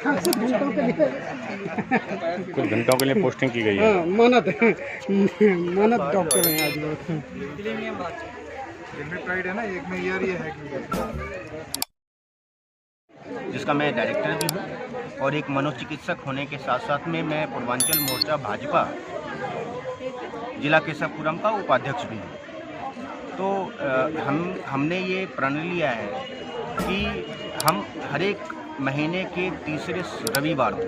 कुछ घंटों के लिए पोस्टिंग की गई है। हाँ, मानद डॉक्टर हैं आज वो। प्राइड है ना, एक में ईयर ये है जिसका मैं डायरेक्टर भी हूँ और एक मनोचिकित्सक होने के साथ साथ में मैं पूर्वांचल मोर्चा भाजपा जिला केशवपुरम का उपाध्यक्ष भी हूँ। तो हमने ये प्रण लिया है कि हम हर एक महीने के तीसरे रविवार को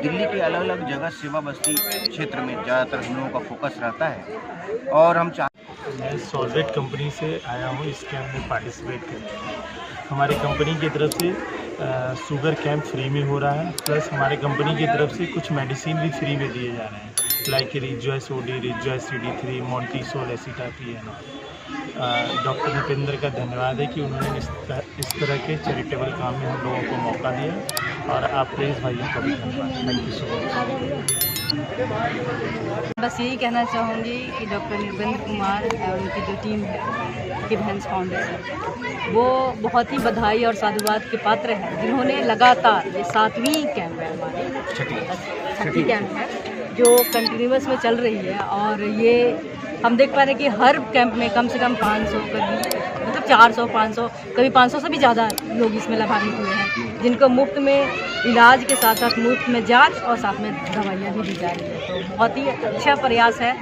दिल्ली के अलग अलग जगह सेवा बस्ती क्षेत्र में ज़्यादातर हम लोगों का फोकस रहता है और हम मैं सॉल्वेट कंपनी से आया हूँ इस कैंप में पार्टिसिपेट करके। हमारी कंपनी की तरफ से शुगर कैंप फ्री में हो रहा है, प्लस हमारे कंपनी की तरफ से कुछ मेडिसिन भी फ्री में दिए जा रहे हैं, लाइक रिजॉइस OD, रिजॉइस CD3, मोंटीसोल एसिटापीएन। डॉक्टर निपेंद्र का धन्यवाद है कि उन्होंने इस तरह के चैरिटेबल काम में हम लोगों को मौका दिया, और आप प्रेस भाइयों का भी धन्यवाद। Thank you so much. बस यही कहना चाहूँगी कि डॉक्टर निर्पेंद्र कुमार और उनकी जो टीम है गिव हैंड्स फाउंडेशन, वो बहुत ही बधाई और साधुवाद के पात्र हैं, जिन्होंने लगातार ये 7वीं कैंप है हमारी, छठी कैंप है जो कंटिन्यूस में चल रही है। और ये हम देख पा रहे हैं कि हर कैंप में कम से कम 500 मतलब 400 500 कभी 500 से भी ज़्यादा लोग इसमें लाभान्वित हुए हैं, जिनको मुफ्त में इलाज के साथ साथ मुफ्त में जांच और साथ में दवाइयाँ भी दी जा रही है। तो बहुत ही अच्छा प्रयास है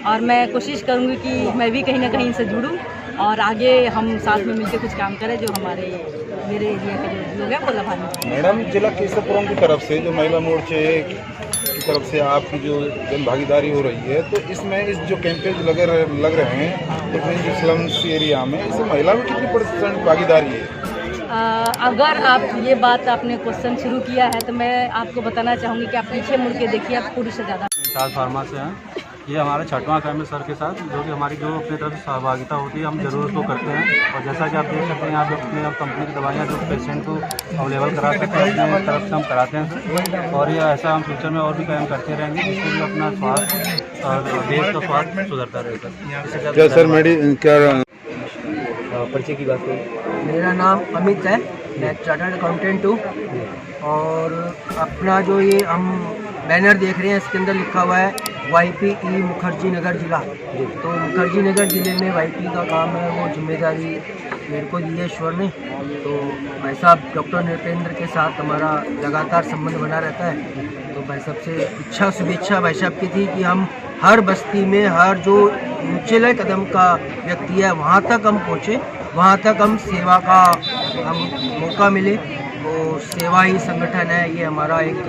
और मैं कोशिश करूँगी कि मैं भी कहीं ना कहीं से जुड़ूँ और आगे हम साथ में मिलकर कुछ काम करें जो मेरे एरिया के जो लोग हैं वो लाभान्वित। मैडम, जिला केशवपुरम की तरफ से जो महिला मोर्चे की तरफ से आपकी जो जन भागीदारी हो रही है, तो इसमें इस जो कैंपेज लग रहे हैं डिफरेंट स्लम्स एरिया में, इसमें महिला में कितनी % भागीदारी है? अगर आप ये बात आपने क्वेश्चन शुरू किया है तो मैं आपको बताना चाहूँगी कि आप पीछे मुड़ के देखिए, आप पुरुष से ज़्यादा। विशाल फार्मा से हैं। ये हमारा 6वां कैंप है सर के साथ, जो कि हमारी जो अपनी तरफ से सहभागिता होती है हम जरूर उसको करते हैं। और जैसा कि आप देख सकते हैं यहाँ पे अपने कंपनी की दवाइयाँ जो पेशेंट को अवेलेबल करा सकते हैं अपने तरफ से हम कराते हैं सर। और ये ऐसा हम फ्यूचर में और भी कैंप करते रहेंगे जिससे भी अपना स्वास्थ्य और देश का स्वास्थ्य सुधरता रहेगा। क्या सर क्या परिचय की बात करें? मेरा नाम अमित है, मैं चार्टर्ड अकाउंटेंट हूँ। और अपना जो ये हम बैनर देख रहे हैं इसके अंदर लिखा हुआ है YPE मुखर्जी नगर जिला। तो मुखर्जी नगर ज़िले में YP का काम है, वो जिम्मेदारी मेरे को दी है ईश्वर ने। तो भाई साहब डॉक्टर नृपेंद्र के साथ हमारा लगातार संबंध बना रहता है। तो भाई साहब से शुभेच्छा भाई साहब की थी कि हम हर बस्ती में हर जो ऊंचे कदम का व्यक्ति है वहाँ तक हम पहुँचे, वहाँ तक हम सेवा का हम मौका मिले। तो सेवा ही संगठन है, ये हमारा एक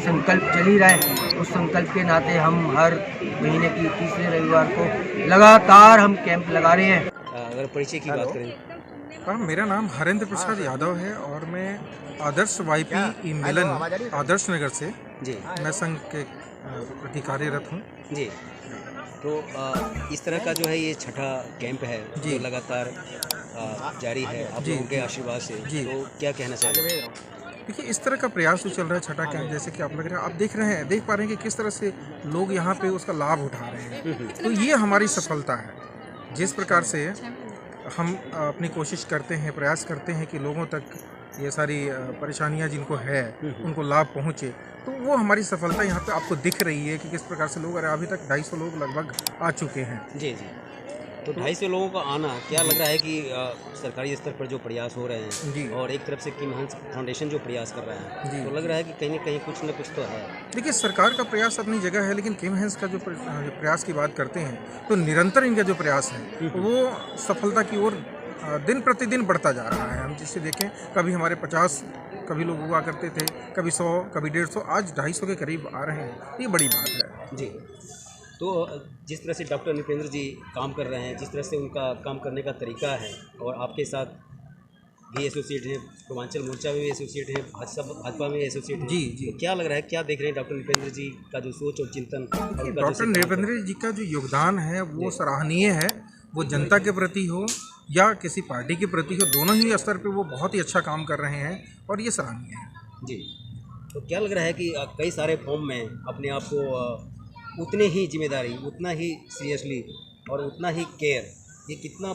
संकल्प चल ही रहा है। उस संकल्प के नाते हम हर महीने की तीसरे रविवार को लगातार हम कैंप लगा रहे हैं। अगर परिचय की बात करें? मेरा नाम हरेंद्र प्रसाद यादव है और मैं आदर्श YPE मिलन आदर्श नगर से जी मैं संघ के प्रति कार्यरत हूँ जी। तो इस तरह का जो है ये 6ठा कैंप है जो लगातार जारी है आप लोगों के आशीर्वाद से, तो क्या कहना चाहिए? देखिए, इस तरह का प्रयास जो चल रहा है 6ठा कैंप, जैसे कि आप लग रहे हैं, आप देख पा रहे हैं कि किस तरह से लोग यहाँ पे उसका लाभ उठा रहे हैं। तो ये हमारी सफलता है। जिस प्रकार से हम अपनी कोशिश करते हैं, प्रयास करते हैं कि लोगों तक ये सारी परेशानियाँ जिनको है उनको लाभ पहुँचे, तो वो हमारी सफलता यहाँ पे आपको दिख रही है कि किस प्रकार से लोग, अभी तक 250 लोग लगभग आ चुके हैं। जी जी। तो 250 लोगों का आना क्या लग रहा है कि सरकारी स्तर पर जो प्रयास हो रहे हैं और एक तरफ से किम हैंस फाउंडेशन जो प्रयास कर रहा है, तो लग रहा है कि कहीं ना कहीं कुछ न कुछ तो है। देखिए, सरकार का प्रयास अपनी जगह है, लेकिन किम हैंस का जो प्रयास की बात करते हैं तो निरंतर इनका जो प्रयास है वो सफलता की ओर दिन प्रतिदिन बढ़ता जा रहा है। हम जिससे देखें, कभी हमारे 50 कभी लोग हुआ करते थे, कभी 100, कभी 150, आज 250 के करीब आ रहे हैं। ये बड़ी बात है जी। तो जिस तरह से डॉक्टर नृपेंद्र जी काम कर रहे हैं, जिस तरह से उनका काम करने का तरीका है, और आपके साथ भी एसोसिएट हैं, पूर्वांचल मोर्चा में भी एसोसिएट हैं, भाजपा में एसोसिएट हैं। जी। तो क्या लग रहा है, क्या देख रहे हैं डॉक्टर नृपेंद्र जी का जो सोच और चिंतन? डॉक्टर नृपेंद्र जी का जो योगदान है वो सराहनीय है। वो जनता के प्रति हो या किसी पार्टी के प्रति हो, दोनों ही स्तर पे वो बहुत ही अच्छा काम कर रहे हैं और ये सराहनीय है। जी। तो क्या लग रहा है कि कई सारे फॉर्म में अपने आप को उतने ही जिम्मेदारी, उतना ही सीरियसली और उतना ही केयर, ये कितना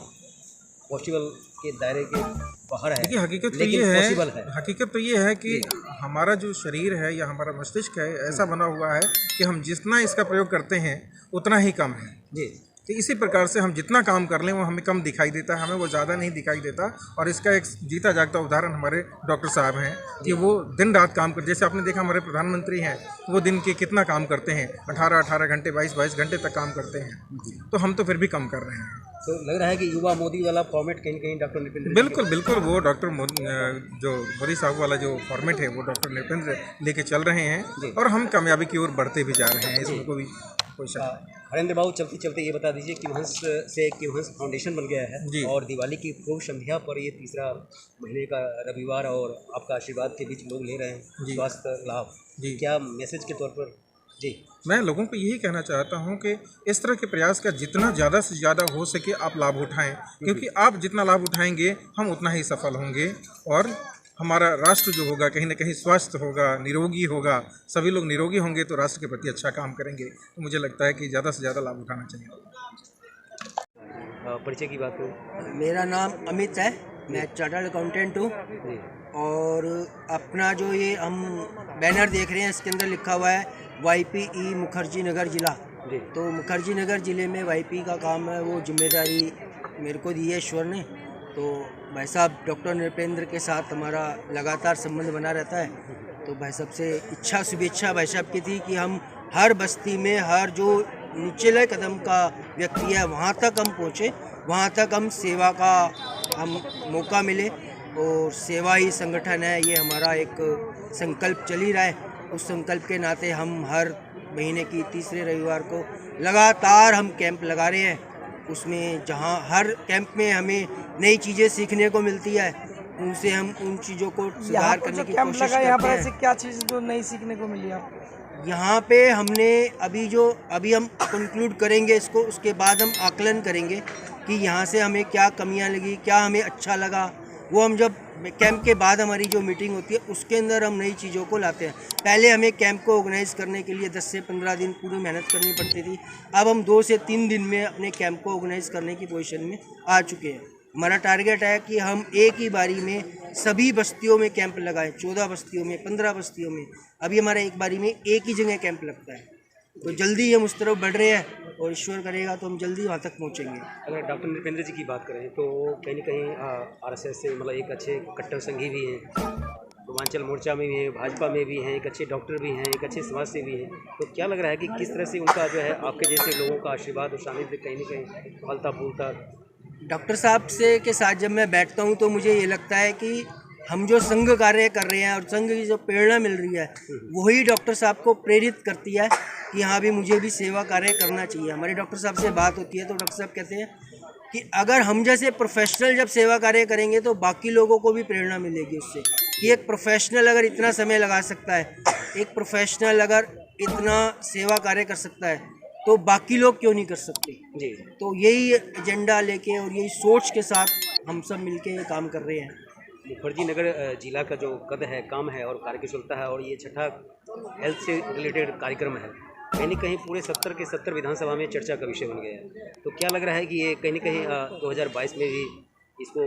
पॉसिबल के दायरे के बाहर है। देखिए हकीकत तो लेकिन ये पॉसिबल है। हकीकत तो ये है कि हमारा जो शरीर है या हमारा मस्तिष्क है ऐसा बना हुआ है कि हम जितना इसका प्रयोग करते हैं उतना ही कम है जी। तो इसी प्रकार से हम जितना काम कर लें वो हमें कम दिखाई देता है, हमें वो ज़्यादा नहीं दिखाई देता। और इसका एक जीता जागता उदाहरण हमारे डॉक्टर साहब हैं कि वो दिन रात काम कर, जैसे आपने देखा हमारे प्रधानमंत्री हैं वो दिन के कितना काम करते हैं, 18-18 घंटे 22-22 घंटे तक काम करते हैं, तो हम तो फिर भी कम कर रहे हैं। तो लग रहा है कि युवा मोदी वाला फॉर्मेट कहीं कहीं डॉक्टर नृपेंद्र बिल्कुल बिल्कुल वो जो मोदी साहब वाला जो फॉर्मेट है वो डॉक्टर नृपेंद्र लेके चल रहे हैं और हम कामयाबी की ओर बढ़ते भी जा रहे हैं, इसमें कोई शक। हरेंद्र बाबू, चलते चलते ये बता दीजिए कि वंश से कि वंश फाउंडेशन बन गया है और दिवाली की पूर्व संध्या पर ये तीसरा महीने का रविवार और आपका आशीर्वाद के बीच लोग ले रहे हैं स्वास्थ्य लाभ, क्या मैसेज के तौर पर? जी, मैं लोगों को यही कहना चाहता हूं कि इस तरह के प्रयास का जितना ज़्यादा से ज़्यादा हो सके आप लाभ उठाएं, क्योंकि आप जितना लाभ उठाएंगे हम उतना ही सफल होंगे और हमारा राष्ट्र जो होगा कहीं ना कहीं स्वस्थ होगा, निरोगी होगा। सभी लोग निरोगी होंगे तो राष्ट्र के प्रति अच्छा काम करेंगे। तो मुझे लगता है कि ज़्यादा से ज़्यादा लाभ उठाना चाहिए। परिचय की बात करूँ, मेरा नाम अमित है, मैं चार्टर्ड अकाउंटेंट हूँ और अपना जो ये हम बैनर देख रहे हैं इसके अंदर लिखा हुआ है YPE मुखर्जी नगर जिला। तो मुखर्जी नगर ज़िले में YP का काम है, वो जिम्मेदारी मेरे को दी है ईश्वर ने। तो भाई साहब डॉक्टर नृपेंद्र के साथ हमारा लगातार संबंध बना रहता है। तो भाई साहब से इच्छा शुभेच्छा भाई साहब की थी कि हम हर बस्ती में हर जो निचले कदम का व्यक्ति है वहाँ तक हम पहुँचे, वहाँ तक हम सेवा का हम मौका मिले और सेवा ही संगठन है, ये हमारा एक संकल्प चल ही रहा है। उस संकल्प के नाते हम हर महीने की तीसरे रविवार को लगातार हम कैंप लगा रहे हैं। उसमें जहाँ हर कैंप में हमें नई चीज़ें सीखने को मिलती है, उनसे हम उन चीज़ों को सुधार करने की कोशिश करते हैं। यहाँ पर ऐसी क्या चीज़ जो नई सीखने को मिली आपको? यहाँ पे हमने अभी हम कंक्लूड करेंगे इसको, उसके बाद हम आकलन करेंगे कि यहाँ से हमें क्या कमियाँ लगी, क्या हमें अच्छा लगा। वो हम जब कैंप के बाद हमारी जो मीटिंग होती है उसके अंदर हम नई चीज़ों को लाते हैं। पहले हमें कैंप को ऑर्गेनाइज़ करने के लिए 10 से 15 दिन पूरी मेहनत करनी पड़ती थी, अब हम 2 से 3 दिन में अपने कैंप को ऑर्गेनाइज़ करने की पोजीशन में आ चुके हैं। हमारा टारगेट है कि हम एक ही बारी में सभी बस्तियों में कैंप लगाएं, 14 बस्तियों में, 15 बस्तियों में। अभी हमारा एक बारी में एक ही जगह कैंप लगता है, तो जल्दी हम उस तरफ बढ़ रहे हैं और ईश्वर करेगा तो हम जल्दी वहाँ तक पहुँचेंगे। अगर डॉक्टर नृपेंद्र जी की बात करें तो कहीं ना कहीं RSS से मतलब एक अच्छे कट्टर संघी भी हैं, पूर्वांचल मोर्चा में भी हैं, भाजपा में भी हैं, एक अच्छे डॉक्टर भी हैं, एक अच्छे समाज से भी हैं। तो क्या लग रहा है कि किस तरह से उनका जो है आपके जैसे लोगों का आशीर्वाद और सानिध्य कहीं ना कहीं फलता फूलता? डॉक्टर साहब से के साथ जब मैं बैठता हूँ तो मुझे ये लगता है कि हम जो संघ कार्य कर रहे हैं और संघ की जो प्रेरणा मिल रही है वही डॉक्टर साहब को प्रेरित करती है कि हाँ भी मुझे भी सेवा कार्य करना चाहिए। हमारे डॉक्टर साहब से बात होती है तो डॉक्टर साहब कहते हैं कि अगर हम जैसे प्रोफेशनल जब सेवा कार्य करेंगे तो बाकी लोगों को भी प्रेरणा मिलेगी उससे कि एक प्रोफेशनल अगर इतना समय लगा सकता है, एक प्रोफेशनल अगर इतना सेवा कार्य कर सकता है तो बाकी लोग क्यों नहीं कर सकते जी। तो यही एजेंडा लेके और यही सोच के साथ हम सब मिलके ये काम कर रहे हैं। मुखर्जी नगर जिला का जो कद है, काम है और कार्यकुशलता है और ये छठा हेल्थ से रिलेटेड कार्यक्रम है, कहीं ना कहीं पूरे 70 के 70 विधानसभा में चर्चा का विषय बन गया है। तो क्या लग रहा है कि ये कहीं ना कहीं 2022 में भी इसको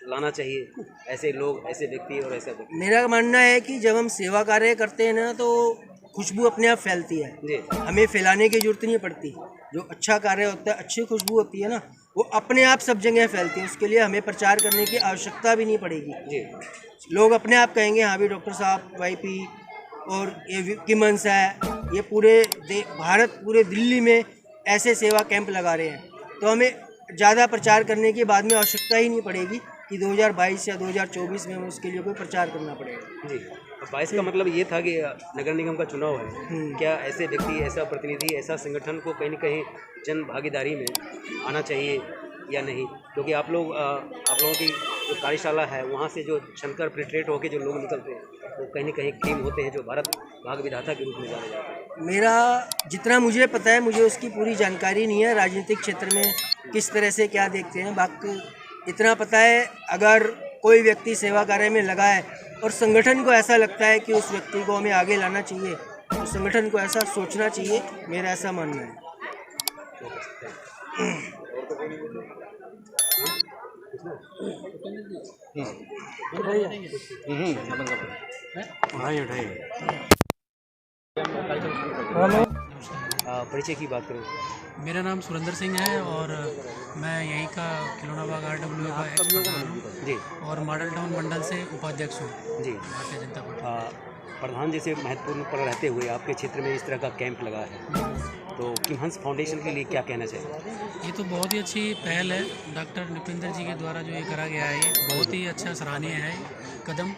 लाना चाहिए, ऐसे लोग, ऐसे व्यक्ति और ऐसा व्यक्ति? मेरा मानना है कि जब हम सेवा कार्य करते हैं ना तो खुशबू अपने आप फैलती है जी, हमें फैलाने की जरूरत नहीं पड़ती। जो अच्छा कार्य होता है, अच्छी खुशबू होती है ना, वो अपने आप सब जगह फैलती है, उसके लिए हमें प्रचार करने की आवश्यकता भी नहीं पड़ेगी जी। लोग अपने आप कहेंगे हाँ भी डॉक्टर साहब YP और ये किमंस है, ये पूरे भारत पूरे दिल्ली में ऐसे सेवा कैंप लगा रहे हैं, तो हमें ज़्यादा प्रचार करने की बाद में आवश्यकता ही नहीं पड़ेगी कि 2022 या 2024 में हमें उसके लिए कोई प्रचार करना पड़ेगा जी। 22 का मतलब ये था कि नगर निगम का चुनाव है, क्या ऐसे व्यक्ति, ऐसा प्रतिनिधि, ऐसा संगठन को कहीं न कहीं जन भागीदारी में आना चाहिए या नहीं? क्योंकि आप लोगों की जो कार्यशाला है वहाँ से जो छनकर फिल्ट्रेट होकर जो लोग निकलते हैं वो कहीं न कहीं क्रीम होते हैं जो भारत भाग विधाता के रूप में जाने जाते हैं। मेरा जितना मुझे पता है, मुझे उसकी पूरी जानकारी नहीं है राजनीतिक क्षेत्र में किस तरह से क्या देखते हैं। बाकी इतना पता है अगर कोई व्यक्ति सेवा कार्य में लगा है और संगठन को ऐसा लगता है कि उस व्यक्ति को हमें आगे लाना चाहिए तो संगठन को ऐसा सोचना चाहिए, मेरा ऐसा मानना है। परिचय की बात करूँ, मेरा नाम सुरेंद्र सिंह है और मैं यहीं का खिलौना बाग RWA का एक्स प्रधान हूँ जी और मॉडल टाउन मंडल से उपाध्यक्ष हूँ जी। भारतीय जनता पार्टी। प्रधान जैसे महत्वपूर्ण पर रहते हुए आपके क्षेत्र में इस तरह का कैंप लगा है, तो किमहंस फाउंडेशन के लिए क्या कहना चाहिए? ये तो बहुत ही अच्छी पहल है डॉक्टर नृपेंद्र जी के द्वारा जो ये करा गया है, ये बहुत ही अच्छा सराहनीय है कदम,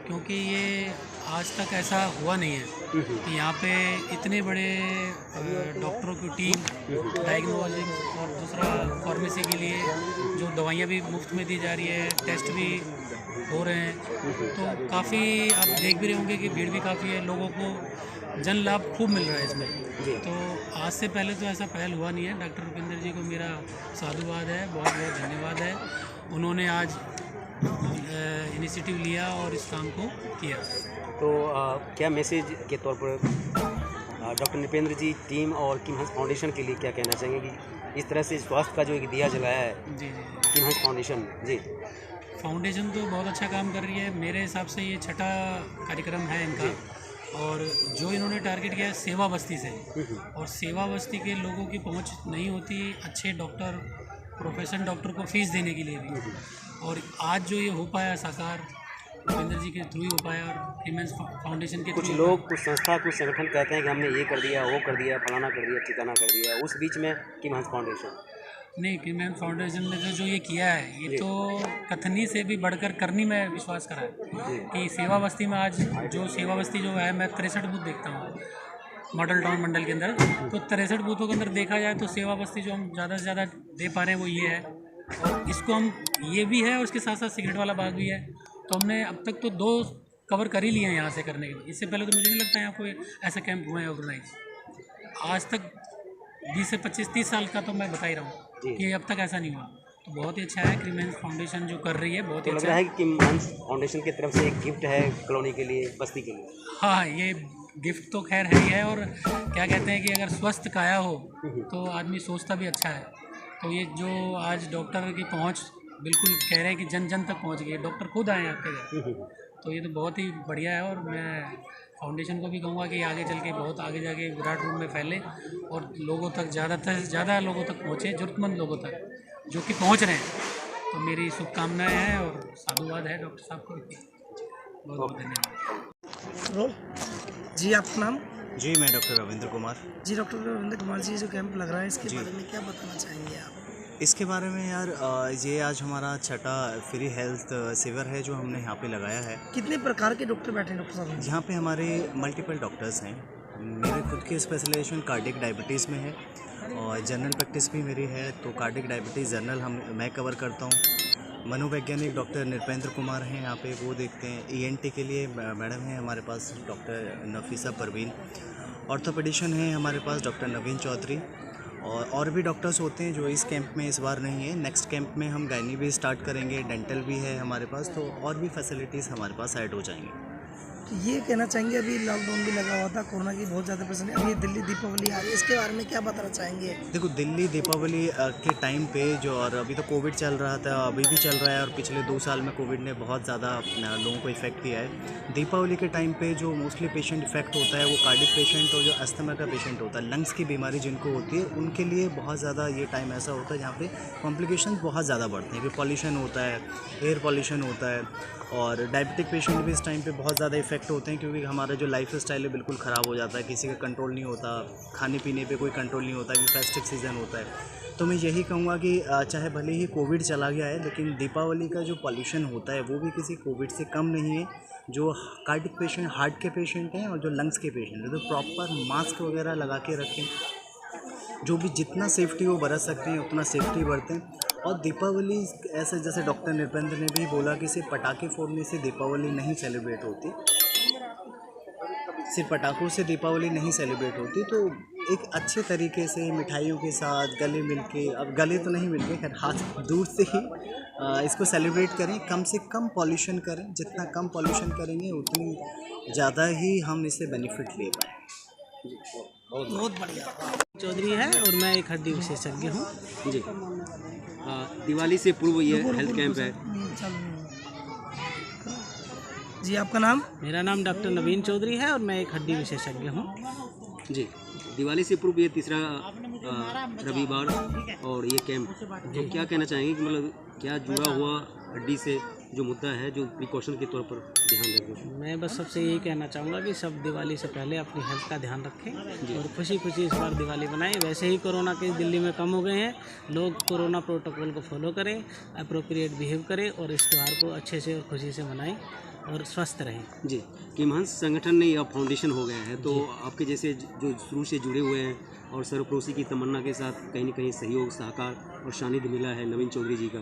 क्योंकि ये आज तक ऐसा हुआ नहीं है कि यहाँ पे इतने बड़े डॉक्टरों की टीम डायग्नोसिस और दूसरा फार्मेसी के लिए जो दवाइयाँ भी मुफ्त में दी जा रही है, टेस्ट भी हो रहे हैं, तो काफ़ी आप देख भी रहे होंगे कि भीड़ भी काफ़ी है, लोगों को जन लाभ खूब मिल रहा है इसमें। तो आज से पहले तो ऐसा पहल हुआ नहीं है। डॉक्टर रुपेंद्र जी को मेरा साधुवाद है, बहुत बहुत धन्यवाद है। उन्होंने आज इनिशिएटिव लिया और इस काम को किया। तो क्या मैसेज के तौर पर डॉक्टर नृपेंद्र जी टीम और किमहंस फाउंडेशन के लिए क्या कहना चाहेंगे कि इस तरह से स्वास्थ्य का जो एक दिया जलाया है जी किमहंस फाउंडेशन? जी, फाउंडेशन तो बहुत अच्छा काम कर रही है। मेरे हिसाब से ये छठा कार्यक्रम है इनका, और जो इन्होंने टारगेट किया है सेवा बस्ती से, और सेवा बस्ती के लोगों की पहुंच नहीं होती अच्छे डॉक्टर, प्रोफेशनल डॉक्टर को फीस देने के लिए भी, और आज जो ये हो पाया साकार रुपेंद्र जी के थ्रू ही हो पाया और किमहंस फाउंडेशन के कुछ लोग, कुछ संस्था, कुछ संगठन कहते हैं कि हमने ये कर दिया, वो कर दिया, फलाना कर दिया, ठिकाना कर दिया, उस बीच में किमहंस फाउंडेशन नहीं, किमहंस फाउंडेशन ने जो ये किया है, ये तो कथनी से भी बढ़कर करनी में विश्वास करा है कि सेवा बस्ती में आज जो सेवा बस्ती जो है, मैं 63 बूथ देखता हूँ मॉडल टाउन मंडल के अंदर, तो 63 बूथों के अंदर देखा जाए तो सेवा बस्ती जो हम ज़्यादा से ज़्यादा दे पा रहे हैं वो ये है, और इसको हम ये भी है और उसके साथ साथ सिगरेट वाला बाग भी है। तो हमने अब तक तो 2 कवर कर ही लिए हैं यहाँ से करने के लिए। इससे पहले तो मुझे नहीं लगता यहाँ कोई ऐसा कैंप हुआ है ऑर्गेनाइज आज तक। 20 से 25-30 साल का तो मैं बता ही रहा हूँ कि अब तक ऐसा नहीं हुआ। तो बहुत ही अच्छा है किमहंस फाउंडेशन जो कर रही है, बहुत ही लग अच्छा रहा है कि किमहंस फाउंडेशन की तरफ से एक गिफ्ट है कॉलोनी के लिए, बस्ती के लिए। हाँ, ये गिफ्ट तो खैर है ही है, और क्या कहते हैं कि अगर स्वस्थ काया हो तो आदमी सोचता भी अच्छा है। तो ये जो आज डॉक्टर की पहुँच बिल्कुल कह रहे हैं कि जन जन तक पहुँच गई, डॉक्टर खुद आए हैं आपके घर, तो ये तो बहुत ही बढ़िया है। और मैं फाउंडेशन को भी कहूँगा कि आगे चल के बहुत आगे जाके विराट रूप में फैले और लोगों तक ज़्यादा से ज़्यादा लोगों तक पहुँचे, ज़रूरतमंद लोगों तक जो कि पहुँच रहे हैं। तो मेरी शुभकामनाएं हैं और साधुवाद है डॉक्टर साहब को। बहुत बहुत धन्यवाद। जी, आपका नाम? जी, मैं डॉक्टर रविंद्र कुमार। जी, डॉक्टर रविंद्र कुमार जी, जो कैंप लग रहा है इसके बारे में क्या बताना चाहेंगे आप? इसके बारे में यार, ये आज हमारा छठा फ्री हेल्थ शिविर है जो हमने यहाँ पे लगाया है। कितने प्रकार के डॉक्टर बैठे हैं डॉक्टर साहब? यहाँ पे हमारे मल्टीपल डॉक्टर्स हैं। मेरे खुद की स्पेशलाइजेशन कार्डिक डायबिटीज़ में है और जनरल प्रैक्टिस भी मेरी है, तो कार्डिक डायबिटीज़ जनरल मैं कवर करता हूँ। मनोवैज्ञानिक डॉक्टर नृपेंद्र कुमार हैं यहाँ पे, वो देखते हैं। ENT के लिए मैडम हैं हमारे पास डॉक्टर नफीसा परवीन। ऑर्थोपेडिशन है हमारे पास डॉक्टर नवीन चौधरी, और भी डॉक्टर्स होते हैं जो इस कैंप में इस बार नहीं है। नेक्स्ट कैंप में हम गायनी भी स्टार्ट करेंगे, डेंटल भी है हमारे पास, तो और भी फैसिलिटीज़ हमारे पास ऐड हो जाएंगी। ये कहना चाहेंगे, अभी लॉकडाउन भी लगा हुआ था, कोरोना की बहुत ज़्यादा परेशानी, अभी दिल्ली दीपावली आ रही है, इसके बारे में क्या बताना चाहेंगे? देखो, दिल्ली दीपावली के टाइम पे जो, और अभी तो कोविड चल रहा था, अभी भी चल रहा है, और पिछले 2 साल में कोविड ने बहुत ज़्यादा लोगों को इफ़ेक्ट किया है। दीपावली के टाइम पे जो मोस्टली पेशेंट इफेक्ट होता है वो कार्डिक पेशेंट और जो अस्थमा का पेशेंट होता है, लंग्स की बीमारी जिनको होती है, उनके लिए बहुत ज़्यादा ये टाइम ऐसा होता है जहाँ पे कॉम्प्लिकेशन बहुत ज़्यादा बढ़ते हैं, कि पॉल्यूशन होता है, एयर पॉल्यूशन होता है, और डायबिटिक पेशेंट भी इस टाइम पे बहुत ज़्यादा इफेक्ट होते हैं, क्योंकि हमारा जो लाइफ स्टाइल है बिल्कुल ख़राब हो जाता है, किसी का कंट्रोल नहीं होता, खाने पीने पे कोई कंट्रोल नहीं होता, कि फेस्टिव सीज़न होता है। तो मैं यही कहूँगा कि चाहे भले ही कोविड चला गया है, लेकिन दीपावली का जो पॉल्यूशन होता है वो भी किसी कोविड से कम नहीं है। जो कार्डिक पेशेंट, हार्ट के पेशेंट हैं और जो लंग्स के पेशेंट हैं, तो प्रॉपर मास्क वगैरह लगा के रखें, जो भी जितना सेफ्टी वो बरत सकते हैं उतना सेफ्टी बरतें। और दीपावली ऐसे, जैसे डॉक्टर नृपेंद्र ने भी बोला कि सिर्फ पटाखे फोड़ने से दीपावली नहीं सेलिब्रेट होती, सिर्फ पटाखों से दीपावली नहीं सेलिब्रेट होती, तो एक अच्छे तरीके से मिठाइयों के साथ गले मिल के, अब गले तो नहीं मिल के, हाथ दूर से ही इसको सेलिब्रेट करें। कम से कम पॉल्यूशन करें, जितना कम पॉल्यूशन करेंगे उतनी ज़्यादा ही हम इससे बेनिफिट ले पाएँ। बहुत बढ़िया। चौधरी है और मैं एक हड्डी विशेषज्ञ हूँ। जी, दिवाली से पूर्व ये हेल्थ कैंप है। जी आपका नाम? मेरा नाम डॉक्टर नवीन चौधरी है और मैं एक हड्डी विशेषज्ञ हूँ। जी, दिवाली से पूर्व ये तीसरा रविवार और ये कैंप, तो क्या कहना चाहेंगे कि मतलब क्या जुड़ा हुआ हड्डी से जो मुद्दा है, जो प्रिकॉशन के तौर पर ध्यान रखें? मैं बस सबसे यही कहना चाहूँगा कि सब दिवाली से पहले अपनी हेल्थ का ध्यान रखें और खुशी खुशी इस बार दिवाली बनाएं। वैसे ही कोरोना केस दिल्ली में कम हो गए हैं, लोग कोरोना प्रोटोकॉल को फॉलो करें, अप्रोप्रिएट बिहेव करें और इस त्यौहार को अच्छे से और खुशी से मनाएं और स्वस्थ रहें। जी, किमहंस संगठन ने यह फाउंडेशन हो गया है, तो आपके जैसे जो शुरू से जुड़े हुए हैं और सरपरोसी की तमन्ना के साथ कहीं न कहीं सहयोग, सहकार और सानिध्य मिला है नवीन चौधरी जी का,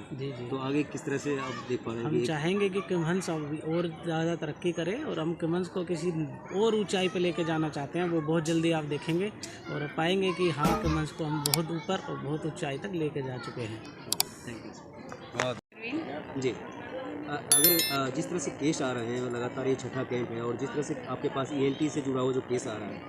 तो आगे किस तरह से आप देख पा रहे हैं? हम चाहेंगे कि किमहंस और ज़्यादा तरक्की करे और हम किमहंस को किसी और ऊंचाई पे लेके जाना चाहते हैं। वो बहुत जल्दी आप देखेंगे और पाएंगे कि हाँ, किमहंस को हम बहुत ऊपर और बहुत ऊंचाई तक लेके जा चुके हैं। थैंक यू जी। अगर जिस तरह से केस आ रहे हैं, लगातार ये छठा कैंप है और जिस तरह से आपके पास ENT से जुड़ा हुआ जो केस आ रहा है,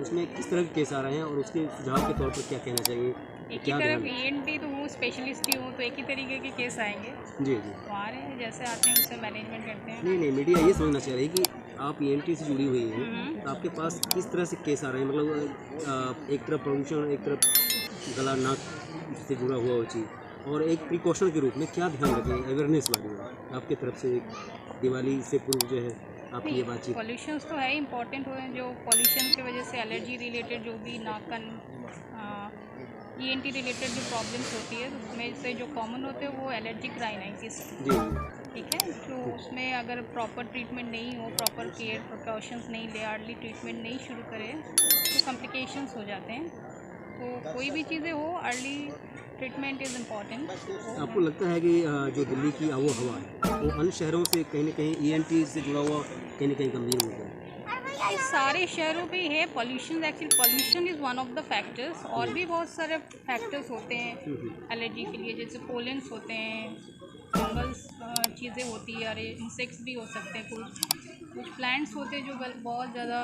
उसमें किस तरह के केस आ रहे हैं और उसके सुझाव के तौर पर क्या कहना चाहिए? एक ही तरफ ENT तो हूँ, स्पेशलिस्ट ही हूँ, तो एक ही तरीके के केस आएंगे। जी। हमारे जैसे आते हैं उससे मैनेजमेंट करते हैं। नहीं, मीडिया ये समझना चाह रही है कि आप ENT से जुड़ी हुई हैं, तो आपके पास किस तरह से केस आ रहे हैं? मतलब एक तरफ प्रदूषण, एक तरफ गला नाक से जुड़ा हुआ वो चीज़, और एक प्रिकॉशन के रूप में क्या ध्यान रखें अवेयरनेस वाली आपके तरफ से दिवाली से पूर्व जो है आपकी ये बातचीत? पॉल्यूशन तो है इम्पॉर्टेंट हो, जो पॉल्यूशन की वजह से एलर्जी रिलेटेड जो भी नाकन ENT रिलेटेड जो प्रॉब्लम्स होती है, उसमें से जो कॉमन होते हैं वो एलर्जिक राइनाइटिस, ठीक है। तो उसमें अगर प्रॉपर ट्रीटमेंट नहीं हो, प्रॉपर केयर प्रिकॉशंस नहीं ले, अर्ली ट्रीटमेंट नहीं शुरू करें तो कॉम्प्लिकेशंस हो जाते हैं। तो कोई भी चीज़ें हो, अर्ली ट्रीटमेंट इज़ इम्पॉर्टेंट। आपको लगता है कि जो दिल्ली की आबो हवा है वो अन्य शहरों से कहीं ना कहीं ENT से जुड़ा हुआ कहीं ना कहीं गंभीर होता है? सारे शहरों पे है pollution. Actually pollution is one of the factors, और भी बहुत सारे फैक्टर्स होते हैं एलर्जी के लिए, जैसे पोलेंस होते हैं, फंगल्स चीज़ें होती है, अरे इंसेक्ट्स भी हो सकते हैं, कुछ प्लांट्स होते हैं जो बहुत ज़्यादा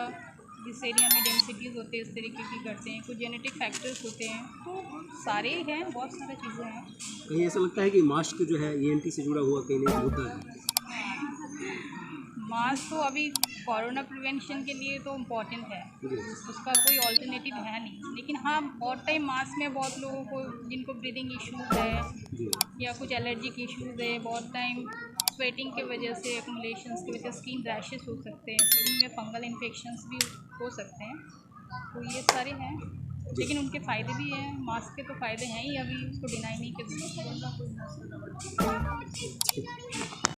जिस एरिया में डेंसिटीज़ होते हैं इस तरीके की करते हैं, कुछ जेनेटिक फैक्टर्स होते हैं, तो सारे हैं, बहुत सारी चीज़ें हैं। कहीं ऐसा लगता है कि मास्क जो है ENT से जुड़ा हुआ कहीं नहीं होता है? मास्क तो अभी कोरोना प्रिवेंशन के लिए तो इम्पॉर्टेंट है, उसका कोई ऑल्टरनेटिव है नहीं। लेकिन हाँ, बहुत टाइम मास्क में बहुत लोगों को जिनको ब्रीदिंग इश्यूज़ है या कुछ एलर्जिक इश्यूज़ है, बहुत टाइम स्वेटिंग की वजह से, एक्युमुलेशंस की वजह से स्किन रैशेस हो सकते हैं, स्किन में फंगल इन्फेक्शंस भी हो सकते हैं। तो ये सारे हैं, लेकिन उनके फ़ायदे भी हैं। मास्क के तो फ़ायदे हैं ही, अभी उसको डिनाई नहीं कर सकते।